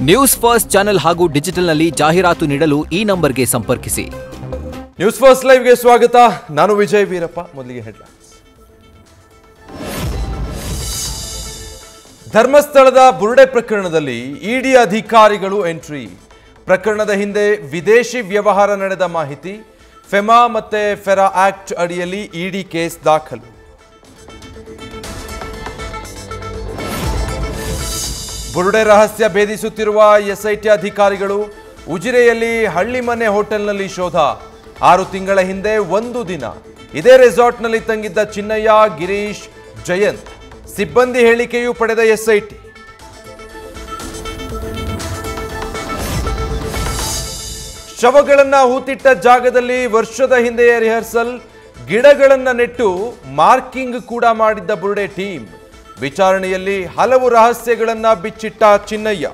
News first channel ಹಾಗೂ ಡಿಜಿಟಲ್ನಲ್ಲಿ ಜಾಹೀರಾತು ನೀಡಲು ಈ ನಂಬರ್ಗೆ ಸಂಪರ್ಕಿಸಿ. ನ್ಯೂಸ್ ಫಸ್ಟ್ ಲೈವ್ಗೆ ಸ್ವಾಗತ. ನಾನು ವಿಜಯ್ ವೀರಪ್ಪ. ಮೊದಲಿಗೆ ಹೆಡ್ಲೈನ್ಸ್. ಧರ್ಮಸ್ಥಳದ ಬುರುಡೆ ಪ್ರಕರಣದಲ್ಲಿ ಇಡಿ ಅಧಿಕಾರಿಗಳು ಎಂಟ್ರಿ. ಪ್ರಕರಣದ ಹಿಂದೆ ವಿದೇಶಿ ವ್ಯವಹಾರ ನಡೆದ ಮಾಹಿತಿ. ಫೆಮಾ ಮತ್ತೆ ಫೆರಾ ಆಕ್ಟ್ ಅಡಿಯಲ್ಲಿ ಇಡಿ ಕೇಸ್ ದಾಖಲು. ಬುರುಡೆ ರಹಸ್ಯ ಭೇದಿಸುತ್ತಿರುವ ಎಸ್ಐಟಿ ಅಧಿಕಾರಿಗಳು. ಉಜಿರೆಯಲ್ಲಿ ಹಳ್ಳಿಮನೆ ಹೋಟೆಲ್ನಲ್ಲಿ ಶೋಧ. 6 ತಿಂಗಳ ಹಿಂದೆ ಒಂದು ದಿನ ಇದೇ ರೆಸಾರ್ಟ್ನಲ್ಲಿ ತಂಗಿದ್ದ ಚಿನ್ನಯ್ಯ, ಗಿರೀಶ್, ಜಯಂತ್. ಸಿಬ್ಬಂದಿ ಹೇಳಿಕೆಯೂ ಪಡೆದ ಎಸ್ಐಟಿ. ಶವಗಳನ್ನ ಹೂತಿಟ್ಟ ಜಾಗದಲ್ಲಿ ವರ್ಷದ ಹಿಂದೆಯೇ ರಿಹರ್ಸಲ್. ಗಿಡಗಳನ್ನ ನೆಟ್ಟು ಮಾರ್ಕಿಂಗ್ ಕೂಡ ಮಾಡಿದ್ದ ಬುರುಡೆ ಟೀಮ್. ವಿಚಾರಣೆಯಲ್ಲಿ ಹಲವು ರಹಸ್ಯಗಳನ್ನ ಬಿಚ್ಚಿಟ್ಟ ಚಿನ್ನಯ್ಯ.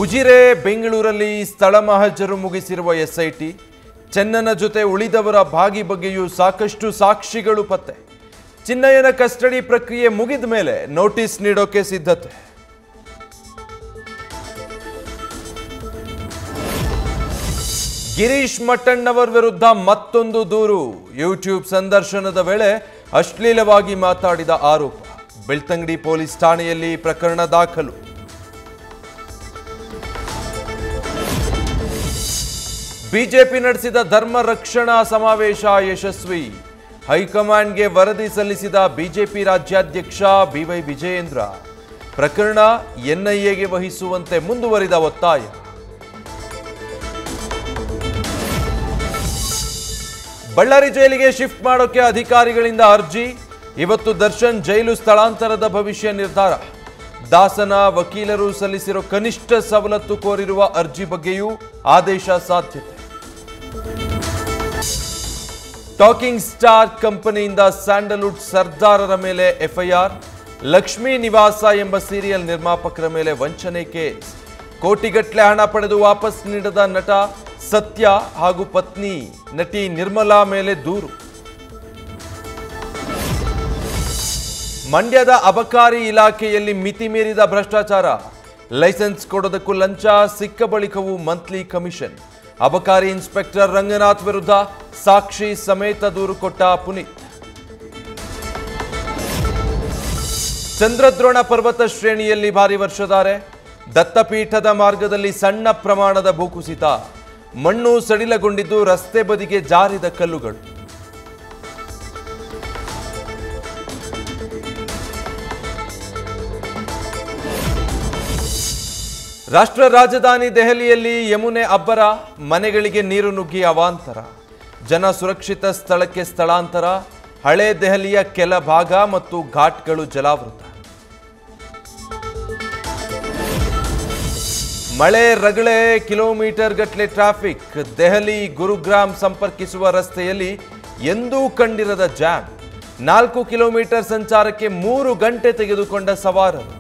ಉಜಿರೆ, ಬೆಂಗಳೂರಲ್ಲಿ ಸ್ಥಳ ಮಹಜರು ಮುಗಿಸಿರುವ ಎಸ್ಐಟಿ. ಚೆನ್ನನ ಜೊತೆ ಉಳಿದವರ ಭಾಗಿ ಬಗ್ಗೆಯೂ ಸಾಕಷ್ಟು ಸಾಕ್ಷಿಗಳು ಪತ್ತೆ. ಚಿನ್ನಯ್ಯನ ಕಸ್ಟಡಿ ಪ್ರಕ್ರಿಯೆ ಮುಗಿದ ಮೇಲೆ ನೋಟಿಸ್ ನೀಡೋಕೆ ಸಿದ್ಧತೆ. ಗಿರೀಶ್ ಮಟ್ಟಣ್ಣವರ್ ವಿರುದ್ಧ ಮತ್ತೊಂದು ದೂರು. ಯೂಟ್ಯೂಬ್ ಸಂದರ್ಶನದ ವೇಳೆ ಅಶ್ಲೀಲವಾಗಿ ಮಾತಾಡಿದ ಆರೋಪ. ಬೆಳ್ತಂಗಡಿ ಪೊಲೀಸ್ ಠಾಣೆಯಲ್ಲಿ ಪ್ರಕರಣ ದಾಖಲು. ಬಿಜೆಪಿ ನಡೆಸಿದ ಧರ್ಮ ರಕ್ಷಣಾ ಸಮಾವೇಶ ಯಶಸ್ವಿ. ಹೈಕಮಾಂಡ್ಗೆ ವರದಿ ಸಲ್ಲಿಸಿದ ಬಿಜೆಪಿ ರಾಜ್ಯಾಧ್ಯಕ್ಷ ಬಿವೈ ವಿಜಯೇಂದ್ರ. ಪ್ರಕರಣ ಎನ್ಐಎಗೆ ವಹಿಸುವಂತೆ ಮುಂದುವರಿದ ಒತ್ತಾಯ. ಬಳ್ಳಾರಿ ಜೈಲಿಗೆ ಶಿಫ್ಟ್ ಮಾಡೋಕೆ ಅಧಿಕಾರಿಗಳಿಂದ ಅರ್ಜಿ. ಇವತ್ತು ದರ್ಶನ್ ಜೈಲು ಸ್ಥಳಾಂತರದ ಭವಿಷ್ಯ ನಿರ್ಧಾರ. ದಾಸನ ವಕೀಲರು ಸಲ್ಲಿಸಿರೋ ಕನಿಷ್ಠ ಸವಲತ್ತು ಕೋರಿರುವ ಅರ್ಜಿ ಬಗ್ಗೆಯೂ ಆದೇಶ ಸಾಧ್ಯತೆ. ಟಾಕಿಂಗ್ ಸ್ಟಾರ್ ಕಂಪನಿಯಿಂದ ಸ್ಯಾಂಡಲ್ವುಡ್ ಸರ್ದಾರರ ಮೇಲೆ ಎಫ್ಐಆರ್. ಲಕ್ಷ್ಮೀ ನಿವಾಸ ಎಂಬ ಸೀರಿಯಲ್ ನಿರ್ಮಾಪಕರ ಮೇಲೆ ವಂಚನೆ ಕೇಸ್. ಕೋಟಿಗಟ್ಟಲೆ ಹಣ ಪಡೆದು ವಾಪಸ್ ನೀಡದ ನಟ ಸತ್ಯ ಹಾಗೂ ಪತ್ನಿ ನಟಿ ನಿರ್ಮಲಾ ಮೇಲೆ ದೂರು. ಮಂಡ್ಯದ ಅಬಕಾರಿ ಇಲಾಖೆಯಲ್ಲಿ ಮಿತಿ ಮೀರಿದ ಭ್ರಷ್ಟಾಚಾರ. ಲೈಸೆನ್ಸ್ ಕೊಡೋದಕ್ಕೂ ಲಂಚ, ಸಿಕ್ಕ ಬಳಿಕವೂ ಮಂತ್ಲಿ ಕಮಿಷನ್. ಅಬಕಾರಿ ಇನ್ಸ್ಪೆಕ್ಟರ್ ರಂಗನಾಥ್ ವಿರುದ್ಧ ಸಾಕ್ಷಿ ಸಮೇತ ದೂರು ಕೊಟ್ಟ ಪುನೀತ್. ಚಂದ್ರದ್ರೋಣ ಪರ್ವತ ಶ್ರೇಣಿಯಲ್ಲಿ ಭಾರಿ ವರ್ಷಧಾರೆ. ದತ್ತಪೀಠದ ಮಾರ್ಗದಲ್ಲಿ ಸಣ್ಣ ಪ್ರಮಾಣದ ಭೂಕುಸಿತ. ಮಣ್ಣು ಸಡಿಲಗೊಂಡಿದ್ದು ರಸ್ತೆ ಬದಿಗೆ ಜಾರಿದ ಕಲ್ಲುಗಳು. ರಾಷ್ಟ್ರ ರಾಜಧಾನಿ ದೆಹಲಿಯಲ್ಲಿ ಯಮುನೆ ಅಬ್ಬರ. ಮನೆಗಳಿಗೆ ನೀರು ನುಗ್ಗಿ ಅವಾಂತರ. ಜನ ಸುರಕ್ಷಿತ ಸ್ಥಳಕ್ಕೆ ಸ್ಥಳಾಂತರ. ಹಳೆ ದೆಹಲಿಯ ಕೆಲ ಭಾಗ ಮತ್ತು ಘಾಟ್ಗಳು ಜಲಾವೃತ. ಮಳೆ ರಗಳೆ, ಕಿಲೋಮೀಟರ್ ಗಟ್ಟಲೆ ಟ್ರಾಫಿಕ್. ದೆಹಲಿ ಗುರುಗ್ರಾಮ್ ಸಂಪರ್ಕಿಸುವ ರಸ್ತೆಯಲ್ಲಿ ಎಂದೂ ಕಂಡಿರದ ಜಾಮ್. 4 ಕಿಲೋಮೀಟರ್ ಸಂಚಾರಕ್ಕೆ 3 ಗಂಟೆ ತೆಗೆದುಕೊಂಡ ಸವಾರರು.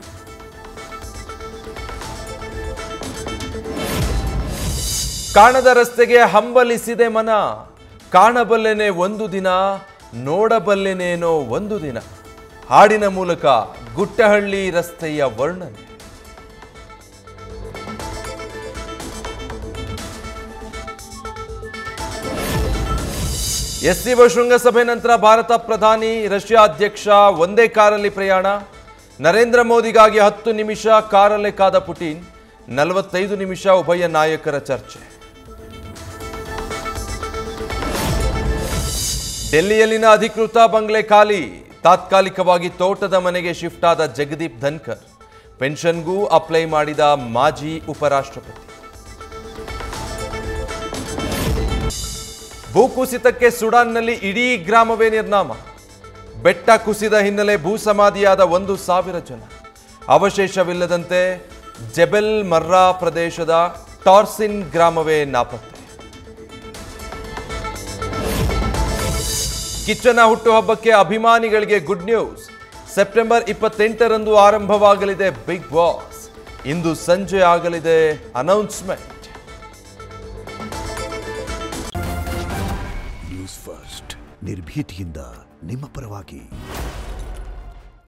ಕಾಣದ ರಸ್ತೆಗೆ ಹಂಬಲಿಸಿದೆ ಮನ. ಕಾಣಬಲ್ಲೆನೆ ಒಂದು ದಿನ, ನೋಡಬಲ್ಲೆನೇನೋ ಒಂದು ದಿನ. ಹಾಡಿನ ಮೂಲಕ ಗುಟ್ಟಹಳ್ಳಿ ರಸ್ತೆಯ ವರ್ಣನೆ. ಎಸ್ಸಿಒ ಶೃಂಗಸಭೆ ನಂತರ ಭಾರತ ಪ್ರಧಾನಿ, ರಷ್ಯಾ ಅಧ್ಯಕ್ಷ ಒಂದೇ ಕಾರಲ್ಲಿ ಪ್ರಯಾಣ. ನರೇಂದ್ರ ಮೋದಿಗಾಗಿ 10 ನಿಮಿಷ ಕಾರಲ್ಲೇ ಕಾದ ಪುಟಿನ್. 45 ನಿಮಿಷ ಉಭಯ ನಾಯಕರ ಚರ್ಚೆ. ಡೆಲ್ಲಿಯಲ್ಲಿನ ಅಧಿಕೃತ ಬಂಗ್ಲೆ ಖಾಲಿ. ತಾತ್ಕಾಲಿಕವಾಗಿ ತೋಟದ ಮನೆಗೆ ಶಿಫ್ಟ್ ಆದ ಜಗದೀಪ್ ಧನ್ಕರ್. ಪೆನ್ಷನ್ಗೂ ಅಪ್ಲೈ ಮಾಡಿದ ಮಾಜಿ ಉಪರಾಷ್ಟ್ರಪತಿ. ಭೂಕುಸಿತಕ್ಕೆ ಸುಡಾನ್ನಲ್ಲಿ ಇಡೀ ಗ್ರಾಮವೇ ನಿರ್ನಾಮ. ಬೆಟ್ಟ ಕುಸಿದ ಹಿನ್ನೆಲೆ ಭೂಸಮಾಧಿಯಾದ 1,000 ಜನ. ಅವಶೇಷವಿಲ್ಲದಂತೆ ಜೆಬೆಲ್ ಮರ್ರಾ ಪ್ರದೇಶದ ಟಾರ್ಸಿನ್ ಗ್ರಾಮವೇ ನಾಪತ್ತೆ. ಕಿಚ್ಚನ ಹುಟ್ಟುಹಬ್ಬಕ್ಕೆ ಅಭಿಮಾನಿಗಳಿಗೆ ಗುಡ್ ನ್ಯೂಸ್. ಸೆಪ್ಟೆಂಬರ್ 28ರಂದು ಆರಂಭವಾಗಲಿದೆ ಬಿಗ್ ಬಾಸ್. ಇಂದು ಸಂಜೆ ಆಗಲಿದೆ ಅನೌನ್ಸ್ಮೆಂಟ್. ನ್ಯೂಸ್ ಫಸ್ಟ್ ನಿರ್ಭೀತಿಯಿಂದ ನಿಮ್ಮ ಪರವಾಗಿ.